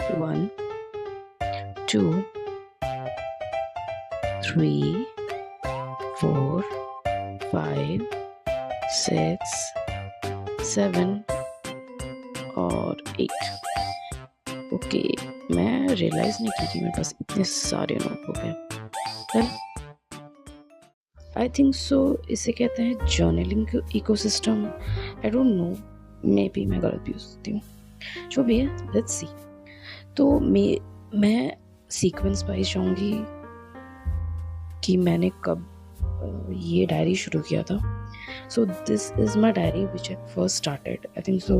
1, 2, 3, 4, 5, 6, 7 और 8। ओके, मैं रियलाइज़ नहीं की कि मेरे पास इतने सारे नोटबुक हैं। वेल, आई थिंक सो इसे कहते हैं journaling ecosystem. I don't no, may be मैं गलत भी हो सकती हूँ। जो भी है, लेट्स सी। तो मैं सीक्वेंस वाइज जाऊँगी कि मैंने कब ये डायरी शुरू किया था। So this is my diary which I first started. I think सो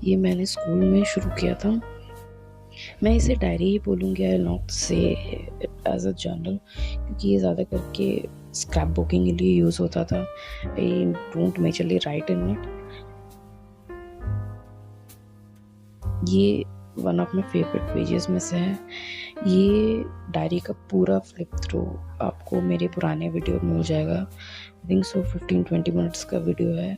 ये मैंने स्कूल में शुरू किया था। मैं इसे डायरी ही बोलूँगी, आई नॉट से एज अ जर्नल, क्योंकि ये ज़्यादा करके स्क्रैप बुकिंग के लिए यूज़ होता था। I don't majorly write in it. ये one of my favourite pages में से है। ये डायरी का पूरा फ्लिप थ्रू आपको मेरे पुराने वीडियो में मिल जाएगा। आई थिंक सो 15-20 मिनट्स का वीडियो है।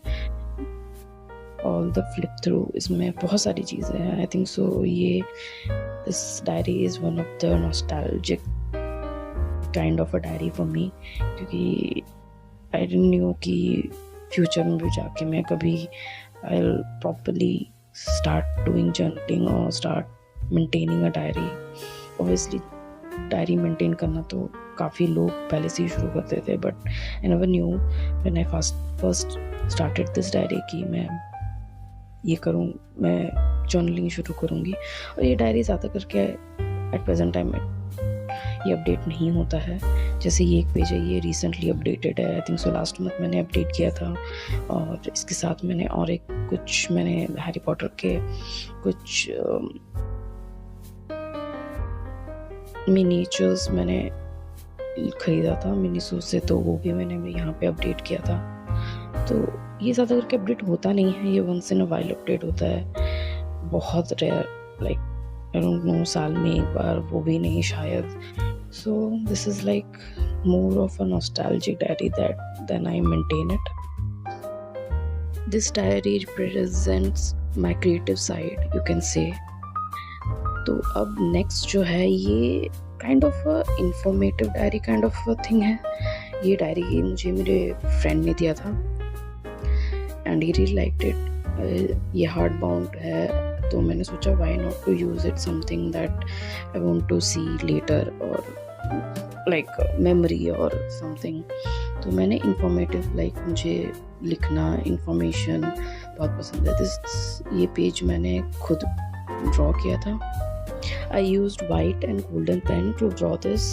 ऑल द फ्लिप थ्रू, इसमें बहुत सारी चीज़ें हैं। आई थिंक सो ये this diary is one of the nostalgic kind of a diary for me, क्योंकि आई डिडंट न्यू कि फ्यूचर में भी जाके मैं कभी I will properly start doing journaling or start maintaining a diary. Obviously diary maintain करना तो काफ़ी लोग पहले से ही शुरू करते थे, but I never knew when I first started this diary कि मैं ये करूँ, मैं जर्नलिंग शुरू करूँगी। और ये डायरी ज़्यादा करके एट प्रेजेंट टाइम में ये अपडेट नहीं होता है। जैसे ये एक पेज है, ये रिसेंटली अपडेटेड है। आई थिंक सो लास्ट मंथ मैंने अपडेट किया था। और इसके साथ मैंने और एक कुछ मैंने हैरी पॉटर के कुछ मिनीचर्स मैंने ख़रीदा था मिनीसू से, तो वो भी मैंने यहाँ पे अपडेट किया था। तो ये ज़्यादा करके अपडेट होता नहीं है, ये once in a while update होता है, बहुत rare, like I don't know, साल में एक बार, वो भी नहीं शायद। So this is like more of a nostalgic diary than I maintain it. This diary represents my creative side, you can say. तो अब next जो है, ये kind of a informative diary kind of a thing है। ये diary मुझे मेरे friend ने दिया था and he really liked it. ये हार्ड बाउंड है, तो मैंने सोचा why not to use it something that I want to see later or like memory or something. तो मैंने informative, like मुझे लिखना information बहुत पसंद है। ये पेज मैंने खुद ड्रॉ किया था। I used white and golden pen to draw this.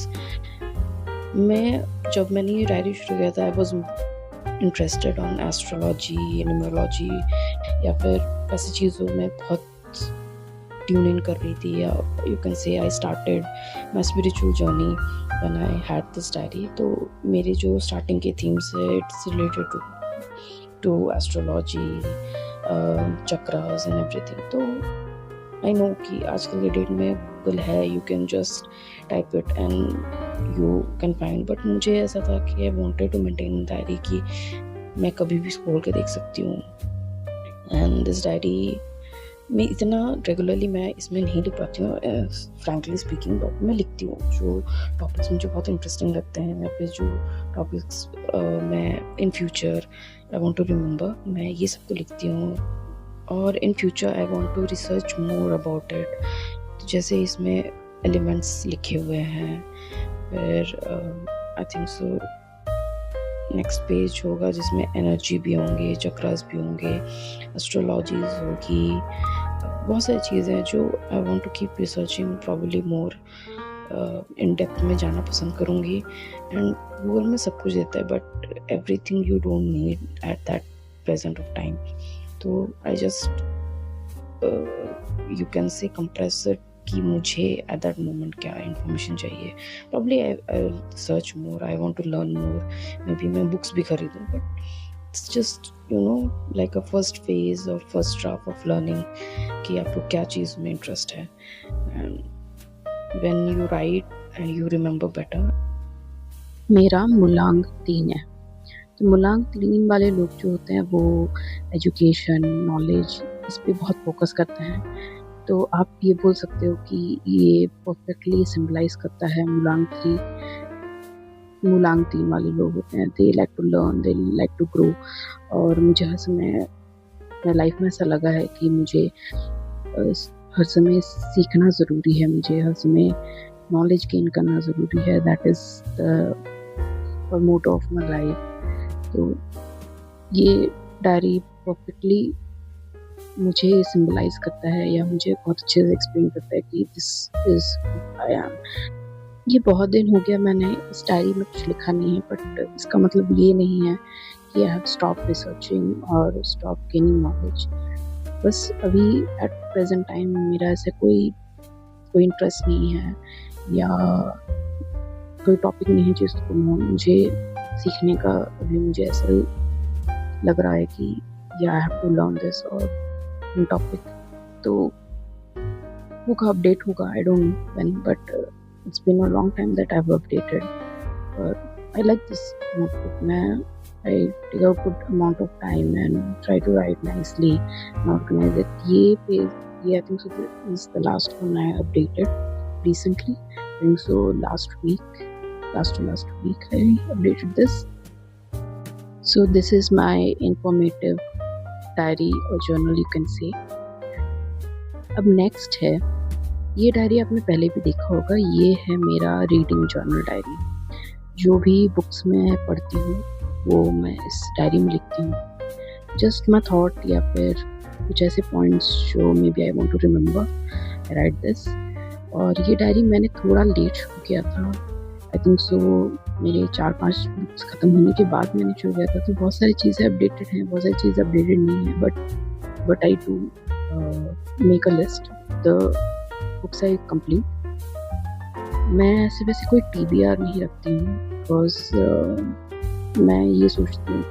जब मैंने ये डायरी शुरू किया था, I was interested on astrology, numerology या फिर ऐसी चीज़ों में बहुत ट्यून इन कर रही थी, या you can say I started my spiritual journey when I had this diary. तो मेरे जो स्टार्टिंग के थीम्स है, it's related to astrology, chakras and everything. तो आई नो कि आजकल के डेट में गूगल है, you can just type it and you can find, but मुझे ऐसा था कि I wanted to maintain diary की मैं कभी भी खोल के देख सकती हूँ। एंड दिस डायरी मैं इतना रेगुलरली मैं इसमें नहीं लिख पाती हूँ, फ्रैंकली स्पीकिंग। बट मैं लिखती हूँ जो टॉपिक्स मुझे बहुत इंटरेस्टिंग लगते हैं, या फिर जो टॉपिक्स मैं in future I want to remember, मैं ये सब तो लिखती हूँ। और in future I want to research more about it. तो जैसे इसमें एलिमेंट्स लिखे हुए हैं, फिर I think so next page होगा जिसमें एनर्जी भी होंगे, चक्रास भी होंगे, एस्ट्रोलॉजीज होगी, बहुत सारी चीज़ें हैं जो I want to keep researching, probably more in depth में जाना पसंद करूँगी। एंड गूगल में सब कुछ देता है, but everything you don't need at that present of time. तो I just you can say compress it कि मुझे एट दैट मोमेंट क्या इन्फॉर्मेशन चाहिए। Probably I search more, I want to learn more, maybe मैं books भी खरीदूँ, but it's just you know like a first phase और first draft of learning कि आपको क्या चीज़ में इंटरेस्ट है। And when you right and you remember better. मेरा मूलांक 3 है। तो मूलांक 3 वाले लोग जो होते हैं वो एजुकेशन, नॉलेज, इस पे बहुत फोकस करते हैं। तो आप ये बोल सकते हो कि ये परफेक्टली सिंबलाइज करता है मूलांक 3 वाले लोग होते हैं, they like to learn, they like to grow. और मुझे हर समय अपने लाइफ में ऐसा लगा है कि मुझे हर समय सीखना ज़रूरी है, मुझे हर समय नॉलेज गेन करना ज़रूरी है। That is the motto of my life. तो ये डायरी परफेक्टली मुझे सिंबलाइज करता है या मुझे बहुत अच्छे से एक्सप्लेन करता है कि दिस इज़ आई एम। ये बहुत दिन हो गया मैंने इस डायरी में कुछ लिखा नहीं है, बट इसका मतलब ये नहीं है कि आई हैव स्टॉप रिसर्चिंग और स्टॉप गेनिंग नॉलेज। बस अभी एट प्रेजेंट टाइम मेरा ऐसे कोई इंटरेस्ट नहीं है या कोई टॉपिक नहीं है जिसको मुझे सीखने का अभी मुझे ऐसा लग रहा है कि या I have to learn this और टॉपिक। तो वो का अपडेट होगा, I don't know when, but it's been a long time that I've updated. I like this notebook. I take a good amount of time and try to write nicely and organize it. I think so is the last one I updated recently. I think so last week I updated this. So this is my informative diary or journal you can say. अब next है, ये diary आपने पहले भी देखा होगा, ये है मेरा रीडिंग जर्नल डायरी। जो भी बुक्स मैं पढ़ती हूँ वो मैं इस डायरी में लिखती हूँ। जस्ट माई थॉट या फिर कुछ ऐसे पॉइंट्स जो maybe I want to remember, I write this. और ये डायरी मैंने थोड़ा लेट शुरू किया था, आई थिंक सो मेरे 4-5 बुक्स ख़त्म होने के बाद मैंने शुरू किया था। तो बहुत सारी चीज़ें अपडेटेड हैं, बहुत सारी चीज़ें अपडेटेड नहीं है, but I to make a list the books I complete. मैं ऐसे वैसे कोई TBR नहीं रखती हूँ, बिकॉज मैं ये सोचती हूँ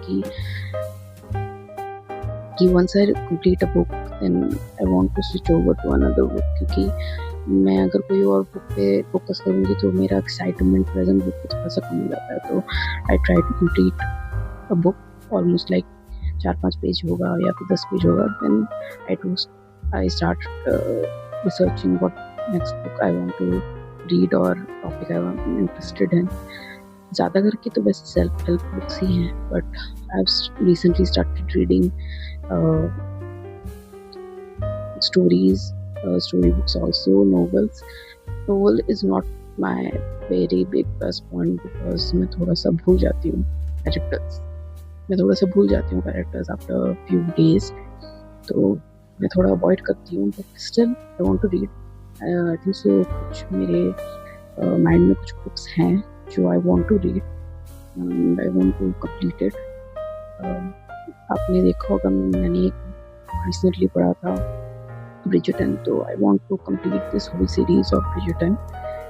कि once I complete a book then I want to switch over to another book, क्योंकि मैं अगर कोई और बुक पे फोकस करूँगी तो मेरा एक्साइटमेंट प्रेजेंट बुक पे थोड़ा सा कम हो जाता है। तो I try to complete a book almost like 4-5 page होगा या फिर 10 पेज होगा, then I start researching what next book I want to read or topic I'm interested in. ज़्यादा करके तो वैसे सेल्फ हेल्प बुक्स ही हैं, but I have recently started reading story books also, novels. Novel is not my very big plus point because मैं थोड़ा सा भूल जाती हूँ कैरेक्टर्स आफ्टर few days, तो मैं थोड़ा अवॉइड करती हूँ, but still I want to read. I think so कुछ मेरे माइंड में कुछ बुक्स हैं जो I want to read and I want to complete it. आपने देखा होगा मैंने एक रिसेंटली पढ़ा था ब्रिजर्टन, तो I want to complete this whole series of Bridgerton.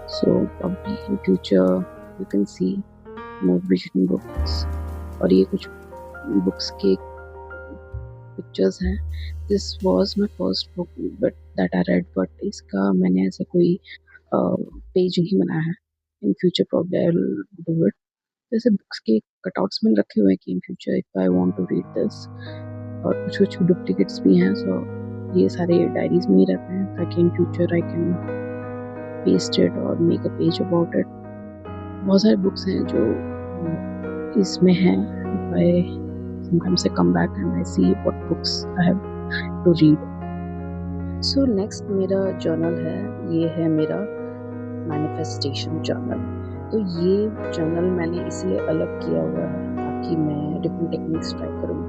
So probably in future you can see more Bridgerton books. और ये कुछ बुक्स के पिक्चर्स हैं। This was my first book but that I read, but इसका मैंने ऐसा कोई page नहीं बनाया है। In future probably I will do it. जैसे बुक्स के कटआउट्स मैंने रखे हुए हैं कि in future if I want to read this, और कुछ डुप्लीकेट्स भी हैं। सो ये सारे डायरीज में ही रहते हैं ताकि in future I can paste it और make a page about it. बहुत सारे बुक्स हैं जो इसमें हैं। Sometimes I come back and I see what books I have to read. So next मेरा जर्नल है, ये है मेरा मैनिफेस्टेशन जर्नल। तो ये जर्नल मैंने इसलिए अलग किया हुआ है ताकि मैं डिफरेंट टेक्निक्स ट्राई करूँ,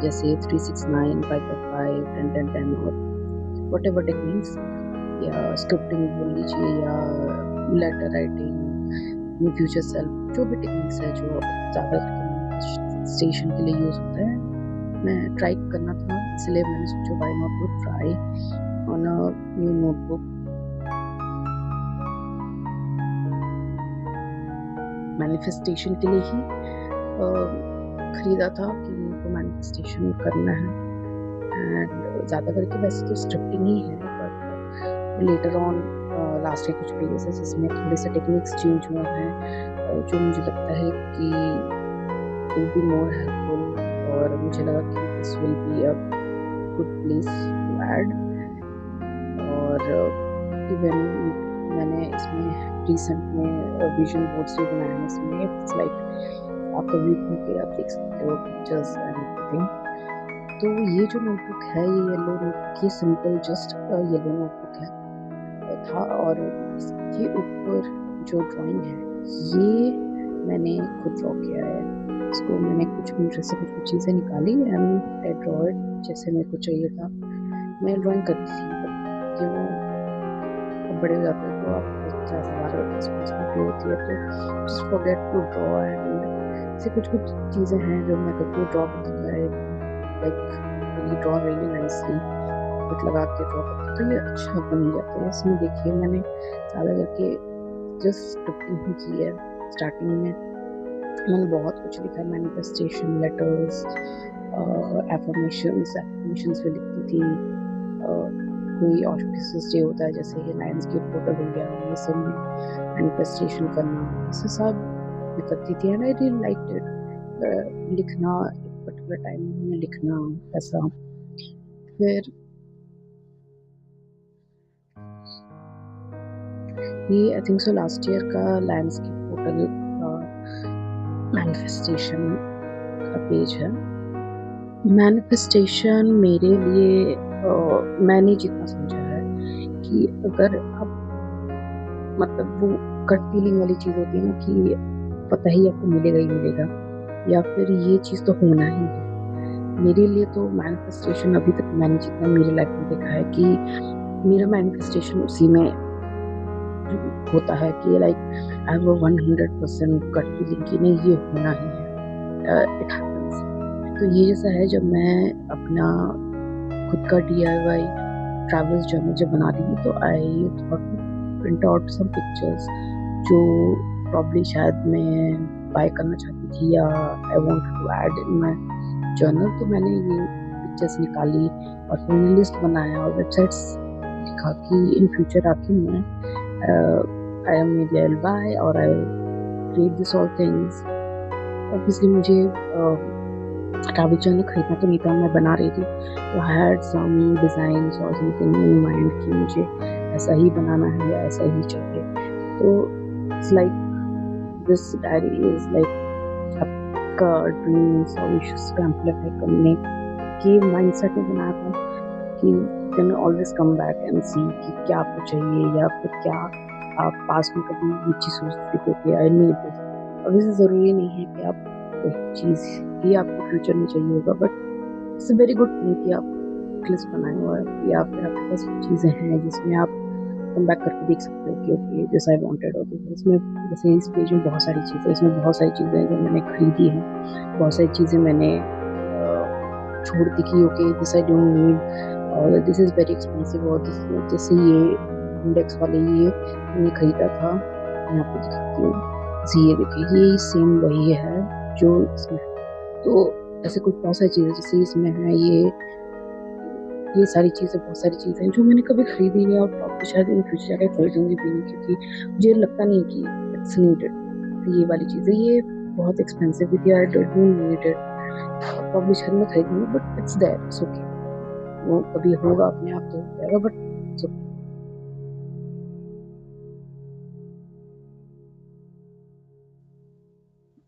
जैसे 369, 555, 10-10-10 और whatever टेक्निक्स, या स्क्रिप्टिंग बोल लीजिए या लेटर राइटिंग, फ्यूचर सेल्फ, जो भी टेक्निक्स है जो ज़्यादा स्टेशन के लिए यूज़ होता है, मैं ट्राई करना था, इसलिए मैंने सोचा why not to try on a new notebook. Manifestation के लिए ही खरीदा था कि उनको मैनिफेस्टेशन करना है, एंड ज़्यादा करके वैसे तो स्क्रिप्टिंग ही है, बट लेटर ऑन लास्ट के कुछ पेजेस है जिसमें थोड़े से टेक्निक्स चेंज हुए हैं जो मुझे लगता है कि will be more helpful, और मुझे लगा कि this will be a good place to add। और इवन मैंने इसमें रिसेंट में विजन बोर्ड्स भी बनाए हैं। इसमें इट्स लाइक आप कभी खोल के आप देख सकते हो पिक्चर्स एंड एवरीथिंग। तो ये जो नोटबुक है, ये येलो नोटबुक, ये सिंपल जस्ट येलो नोटबुक था, और इसके ऊपर जो ड्राइंग है ये मैंने खुद ड्रॉ किया है। इसको मैंने कुछ पिंटरेस्ट से कुछ चीज़ें निकाली एंड आई ड्रॉ इट जैसे मेरे को चाहिए था। मैं ड्राइंग करती थी, बट यू नो अब बड़े हो जाते हैं तो आपके पास 50,000 रिस्पॉन्सिबिलिटी होती है, तो just forget to draw. And ऐसे कुछ चीज़ें हैं जो मैं करती हूँ ड्रॉ करती हूँ, like draw really nicely but लगा के ड्रॉ करती हूँ तो ये अच्छा बन जाता है। इसमें देखिए मैंने ज़्यादा करके जस्ट स्क्रिप्टिंग ही की है। स्टार्टिंग में मैंने बहुत कुछ लिखा, मैनिफेस्टेशन लेटर्स, एफर्मेशंस भी लिखती थी। कोई ऑस्पिशियस डे होता है जैसे ये लायंस गेट पोर्टल हो गया, ये सब में मैनिफेस्टेशन करना, इसे सब मैं करती थी and I really liked it. लिखना एक पर्टिकुलर टाइम में लिखना ऐसा। फिर ये आई थिंक सो लास्ट ईयर का लायंस गेट पोर्टल मैनिफेस्टेशन का पेज है। मैनिफेस्टेशन मेरे लिए मैंने जितना समझा है कि अगर आप मतलब वो गट फीलिंग वाली चीज़ होती है ना कि पता ही आपको मिलेगा ही मिलेगा, या फिर ये चीज़ तो होना ही है। मेरे लिए तो मैनिफेस्टेशन अभी तक मैंने जितना मेरी लाइफ में देखा है कि मेरा मैनिफेस्टेशन उसी में होता है कि like I have 100% gut feeling कि नहीं ये होना ही है, इट हैपेंस। तो ये जैसा है जब मैं अपना खुद का DIY ट्रैवल्स जर्नल जब बना रही थी तो I thought print out some pictures जो प्रॉब्ली शायद मैं बाय करना चाहती थी या I want to add in my journal. तो मैंने ये पिक्चर्स निकाली और फिर मैंने लिस्ट बनाया और वेबसाइट्स लिखा कि इन फ्यूचर आके मैं आई maybe I'll buy or I'll create this all things। Obviously मुझे ट्रैवल जर्नल खरीदना तो नहीं था, मैं बना रही थी तो आई हैड सम डिज़ाइंस और समथिंग इन माइंड कि मुझे ऐसा ही बनाना है या ऐसा ही चाहिए। तो it's like this diary is like आपका ड्रीम्स और विशेस को एम्प्लीफाई करने के माइंडसेट में बनाया था कि can always come back and see कि क्या आपको चाहिए या फिर क्या आप पास में कभी ये चीज़ सोचते थे कि आई नीड दिस। अब इसे ज़रूरी नहीं है कि आप कोई चीज़ ही आपको फ्यूचर में चाहिए होगा, but it's a very good thing कि आप लिस्ट बनाए हुआ है या फिर आपके पास चीज़ें हैं जिसमें आप कम बैक करके देख सकते हो कि ओके दिस आई वांटेड। और इसमें जैसे इस पेज में बहुत सारी चीज़ें, इसमें बहुत सारी चीज़ें जो मैंने खरीदी हैं, बहुत सारी चीज़ें मैंने छोड़ दी कि okay this I don't need और दिस इज़ वेरी एक्सपेंसिव। और जैसे ये इंडेक्स वाले ये मैंने खरीदा था, यहाँ पे दिखाती हूँ। ये देखिए ये सेम वही है जो इसमें। तो ऐसे कुछ बहुत सारी चीज़ें जैसे इसमें है ये सारी चीज़ें, बहुत सारी चीज़ें जो मैंने कभी खरीदी नहीं और प्रॉपर शायद इन फ्यूचर जाकर खरीदूंगी भी नहीं, क्योंकि मुझे लगता नहीं कि इट्स नीडेड। तो ये वाली चीज़ें ये बहुत एक्सपेंसिव भी थी, I don't need it, proper शायद मैं खरीदूंगी, but it's there, it's okay. वो कभी होगा अपने आप तो हो जाएगा, बट इट्स ओके।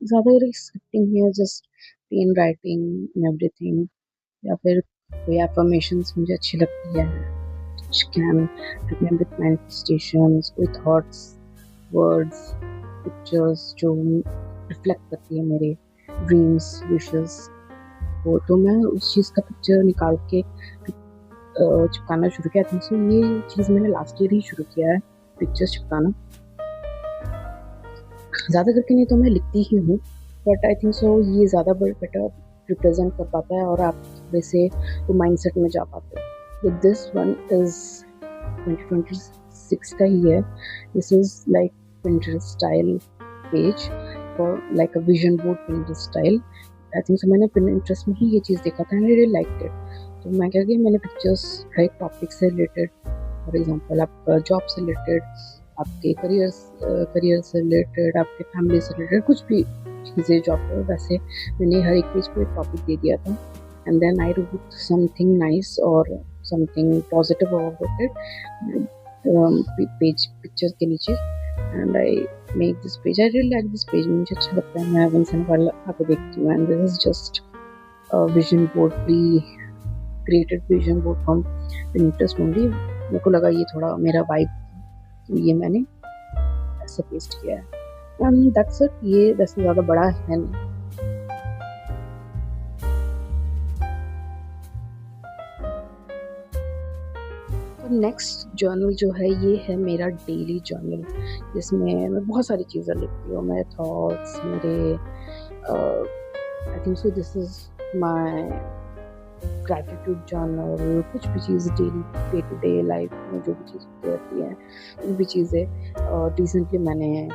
ज़्यादा स्क्रिप्टिंग है, just pen writing and everything, या फिर कोई एफर्मेशंस मुझे अच्छी लगती है which can help me with manifestations, कोई थॉट्स, वर्ड्स, पिक्चर्स जो रिफ्लेक्ट करती है मेरे ड्रीम्स, विशेस वो, तो मैं उस चीज़ का पिक्चर निकाल के चिपकाना शुरू किया था। सो ये चीज़ मैंने लास्ट ईयर ही शुरू किया है, पिक्चर्स चिपकाना। ज़्यादा करके नहीं तो मैं लिखती ही हूँ, बट आई थिंक सो ये ज़्यादा बेटर रिप्रेजेंट कर पाता है और आप वैसे तो माइंडसेट में जा पाते हो। With this one is 2026 का ही है। This is like Pinterest style page for like a vision board Pinterest style। I think so मैंने Pinterest में ही ये चीज़ देखा था and I really liked it। तो मैं क्या किया, मैंने पिक्चर्स हर एक टॉपिक से रिलेटेड, फॉर एग्जांपल आपका जॉब से रिलेटेड, आपके करियर से रिलेटेड, आपके फैमिली से रिलेटेड, कुछ भी चीज़ें जॉब पर, वैसे मैंने हर एक पेज को एक टॉपिक दे दिया था। And then I wrote something nice और something positive about it page picture के नीचे, and I make this page. I really like this page, मुझे अच्छा लगता है, मैं वंस इन व्हाइल आके देखती हूँ। And this is just vision board, pre created vision board from Pinterest only. मेरे को लगा ये थोड़ा मेरा वाइब, तो ये मैंने ऐसे पेस्ट किया है, एंड दैट्स इट। ये वैसे ज़्यादा बड़ा है नहीं। नेक्स्ट जर्नल जो है ये है मेरा डेली जर्नल, जिसमें मैं बहुत सारी चीज़ें लिखती हूँ, मेरे थॉट्स, मेरे I think so this is my gratitude journal. कुछ भी चीज़ daily day to day life में जो भी चीज़ होती रहती हैं, वो भी चीज़ें। रिसेंटली मैंने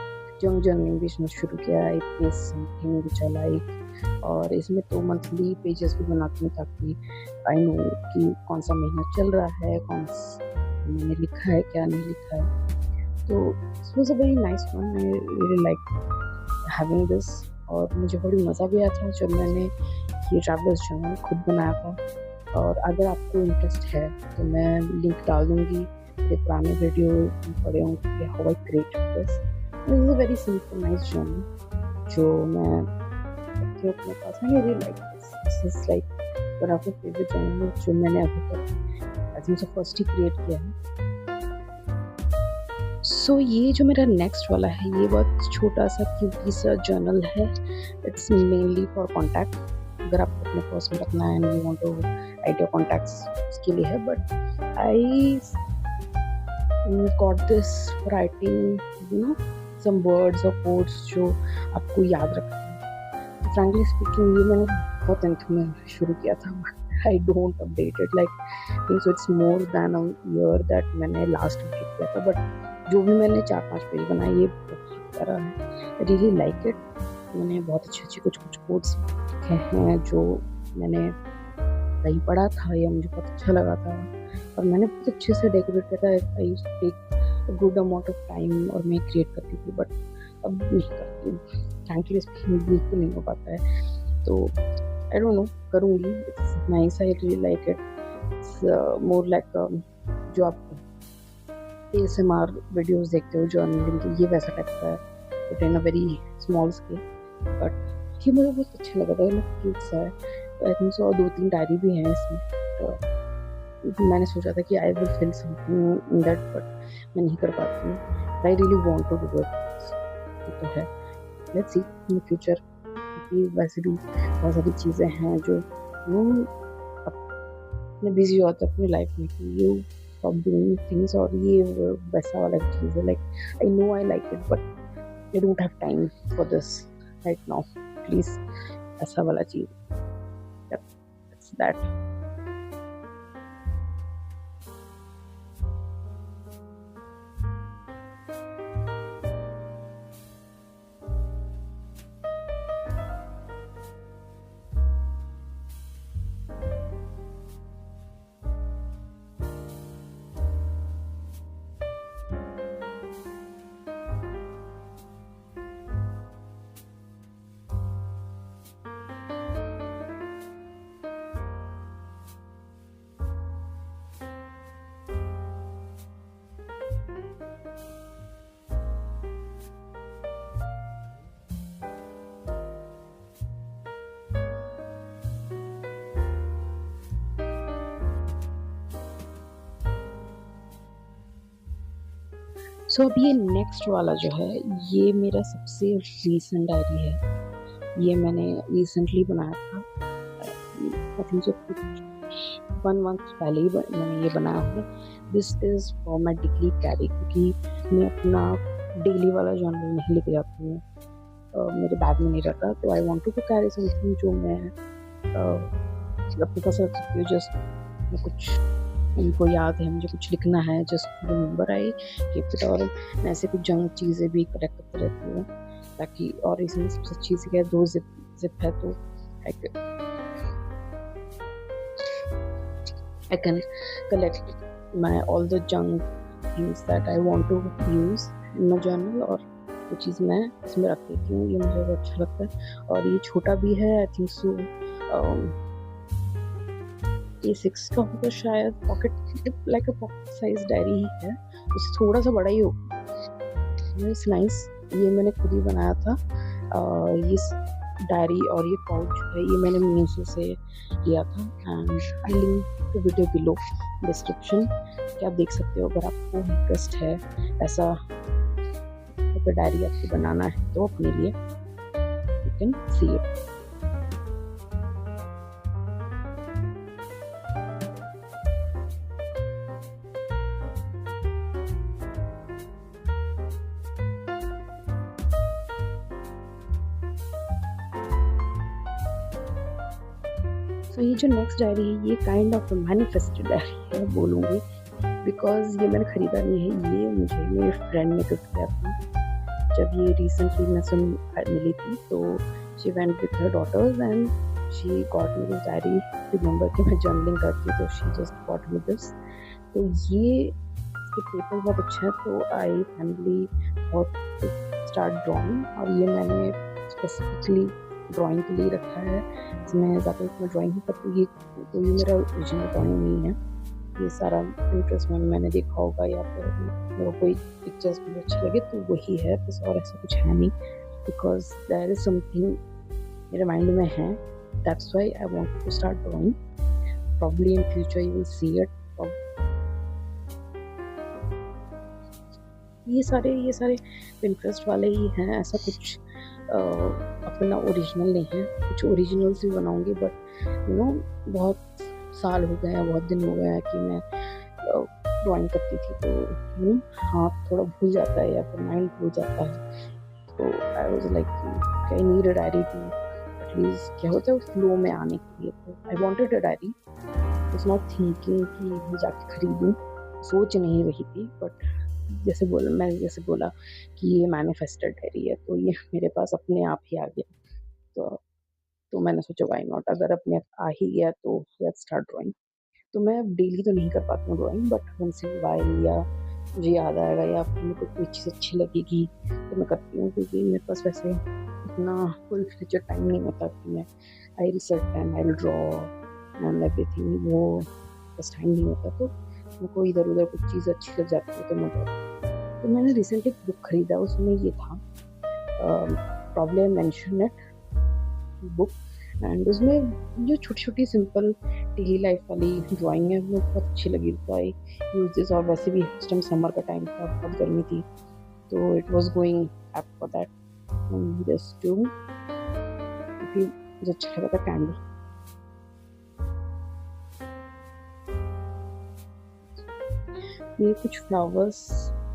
जंग जर्नलिंग भी शुरू किया, it is something which I like. और इसमें तो मंथली पेजेस भी बनाती हूँ, ताकि आई नो कि कौन सा महीना चल रहा है, कौन सा मैंने लिखा है, क्या नहीं लिखा है। तो it was a very nice one, I really like having this. और मुझे बड़ी मज़ा भी आया था जब मैंने ये ट्रैवलर्स जर्नल खुद बनाया था। और अगर आपको इंटरेस्ट है तो मैं लिंक डाल दूँगी, मेरे पुराने वीडियो पड़े होंगे how I created this. This is a very simple nice journal जो मैं रखती हूँ अपने पास। I really like this is like one of my favourite journal जो मैंने अभी तक आई थिंक सो फर्स्ट ही क्रिएट किया है। सो ये जो मेरा नेक्स्ट वाला है, ये बहुत छोटा सा क्यूटी सा जर्नल है। इट्स मेनली फॉर कॉन्टैक्ट, अगर आपको अपने पर्स में रखना है and you want to write your contacts, उसके लिए है। But I got this writing you know some words और कोट्स जो आपको याद रखना है। फ्रैंकली स्पीकिंग, ये मैंने बहुत एंथ में शुरू किया था, I don't update it, like so it's more than a year that मैंने लास्ट अपडेट किया था। बट जो भी मैंने 4-5 पेज बनाए, ये बहुत प्यारा है, I really like it। मैंने बहुत अच्छे कुछ कोट्स लिखे हैं जो मैंने कहीं पढ़ा था या मुझे बहुत अच्छा लगा था, और मैंने बहुत अच्छे से डेकोरेट किया था। I used to take a good amount of time और मैं क्रिएट करती थी, बट अब नहीं करती हूँ। फ्रैंकली स्पीकिंग बिल्कुल नहीं हो पाता है, तो I don't know, करूँगी। It's nice, I really like it. It's more like जो आप ASMR वीडियोस देखते हो जर्नलिंग की, ये वैसा टाइप का है, but in a very small scale. But ये मुझे बहुत अच्छा लगा था, क्यूट सा है। आई थिंक सो 2-3 डायरी भी हैं इसमें। तो मैंने सोचा था कि I will fill something in that, but मैं नहीं कर पाती हूँ। I really want to do it, तो है। लेट्स सी इन फ्यूचर, क्योंकि वैसे भी बहुत सारी चीज़ें हैं जो अपने बिजी होते हैं अपनी लाइफ में कि यू स्टॉप डूइंग थिंग्स, और ये वैसा वाला चीज़ है। Like I know I like it, but I don't have time for this right now, please, ऐसा वाला चीज़। That's that. सो अब ये नेक्स्ट वाला जो है, ये मेरा सबसे रीसेंट डायरी है। ये मैंने रिसेंटली बनाया था, आई थिंक सो 1 मंथ पहले ही मैंने ये बनाया है। This is for my daily carry, क्योंकि मैं अपना डेली वाला जर्नल नहीं लेके जाती हूँ, मेरे बैग में नहीं रहता। तो I want to carry something जो मैं अपने पास रख सकती हूँ। जस्ट कुछ उनको याद है, मुझे कुछ लिखना है, just remember I keep it. और मैं ऐसे कुछ जंक चीज़ें भी कलेक्ट करते रहती हूँ, ताकि, और इसमें सबसे अच्छी चीज़ है 2 जिप है, तो I can collect my all the junk things that I want to use in my journal, और वो चीज़ मैं इसमें रख देती हूँ। ये मुझे बहुत अच्छा लगता है, और ये छोटा भी है, आई थिंक सो A6 का होगा शायद, pocket like a pocket size diary ही है, उससे थोड़ा सा बड़ा ही होगा। इट्स नाइस, ये मैंने खुद ही बनाया था। ये डायरी और ये पाउच है, ये मैंने मीशो से लिया था and I link to video below description, क्या आप देख सकते हो अगर आपको इंटरेस्ट है ऐसा अगर डायरी आपको बनाना है तो अपने लिए यू कैन सी इट। तो ये जो नेक्स्ट डायरी है ये काइंड ऑफ मैनिफेस्टेड डायरी है बोलूँगी, बिकॉज ये मैंने खरीदा नहीं है, ये मुझे मेरे फ्रेंड ने गिफ्ट किया था। जब ये रिसेंटली मैं सुन मिली थी तो she went with her daughters and she got me this diary. Remember कि मैं जर्नलिंग करती हूँ तो she just got me this. तो ये इसके पेपर बहुत अच्छा है, तो I finally thought to start drawing, और ये मैंने स्पेसिफिकली ड्राइंग के लिए रखा है। इसमें ज़्यादा मैं ड्राइंग नहीं करती, ये मेरा ओरिजिनल ड्राइंग नहीं है, ये सारा इंटरेस्ट में मैंने देखा होगा या फिर मेरे कोई पिक्चर्स मुझे अच्छी लगे तो वही है, बस और ऐसा कुछ है नहीं, बिकॉज देयर इज समथिंग मेरे माइंड में है, that's why I want to start drawing. Probably in future you will see it. ये सारे पिंटरेस्ट वाले ही हैं, ऐसा कुछ अपना ओरिजिनल नहीं है। कुछ ओरिजिनल्स भी बनाऊंगी बट यू नो बहुत साल हो गए हैं, बहुत दिन हो गए हैं कि मैं ड्राइंग करती थी, तो हाथ थोड़ा भूल जाता है या फिर माइंड भूल जाता है। तो I was like I need a diary to at least क्या होता है फ्लो में आने के लिए। तो I wanted a diary, it's not thinking कि मैं जाके खरीदूँ, सोच नहीं रही थी, बट जैसे बोला कि ये मैनिफेस्टेड डायरी है तो ये मेरे पास अपने आप ही आ गया। तो मैंने सोचा व्हाई नॉट, अगर अपने आ ही गया तो लेट्स स्टार्ट ड्राइंग। तो मैं डेली तो नहीं कर पाती हूँ drawing, but once in while या मुझे याद आएगा या फिर मेरे को कोई चीज़ अच्छी लगेगी तो मैं करती हूँ, क्योंकि मेरे पास वैसे इतना फुल फ्लेजेड टाइम नहीं होता कि मैं I research and I draw and everything, वो बस टाइम नहीं होता। तो मुझको इधर उधर कुछ चीज़ अच्छी लग जाती है तो मैं ड्रॉ। तो मैंने रिसेंटली एक बुक खरीदा, उसमें ये था probably I mention it book, and उसमें जो छोटी छोटी सिंपल डेली लाइफ वाली ड्राइंग है वो बहुत अच्छी लगी, तो आई यूज दिस। और वैसे भी इस टाइम समर का टाइम था, बहुत गर्मी थी, तो it was going up for that just to, क्योंकि मुझे अच्छा लगा था कैंडल। ये कुछ फ्लावर्स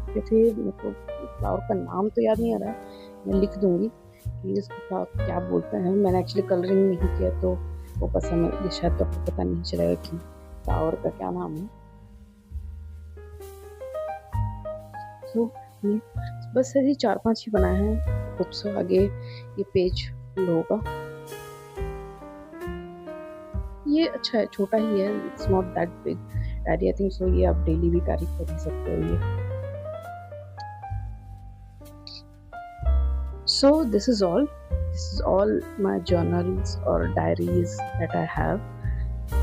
के थे, मेरे को फ्लावर का नाम तो याद नहीं आ रहा है, मैं लिख दूंगी कि इसको क्या बोलते हैं। मैंने एक्चुअली कलरिंग नहीं किया तो वो पसंद है, शायद तो आपको पता नहीं चलेगा कि फ्लावर का क्या नाम है। तो बस ऐसे 4-5 ही बनाए हैं, होप सो आगे ये पेज फुल होगा। ये अच्छा है, छोटा ही है, it's not that big diary, I think सो ये आप डेली भी कैरी कर सकते हो ये। So this is all my journals और diaries that I have,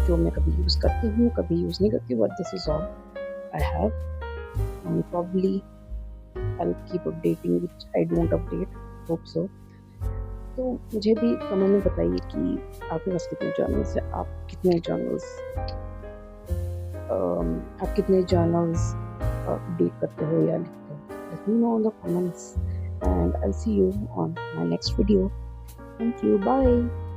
जो मैं कभी यूज़ करती हूँ कभी यूज़ नहीं करती, but this is all I have and probably I'll keep updating which I don't update, hope so। तो मुझे भी कमेंट में बताइए कि आपके पास कितने जर्नल्स है, आप कितने जर्नल्स अपडेट करते हो या लिखते हो। Let me know in the comments and I'll see you on my next video. Thank you, bye।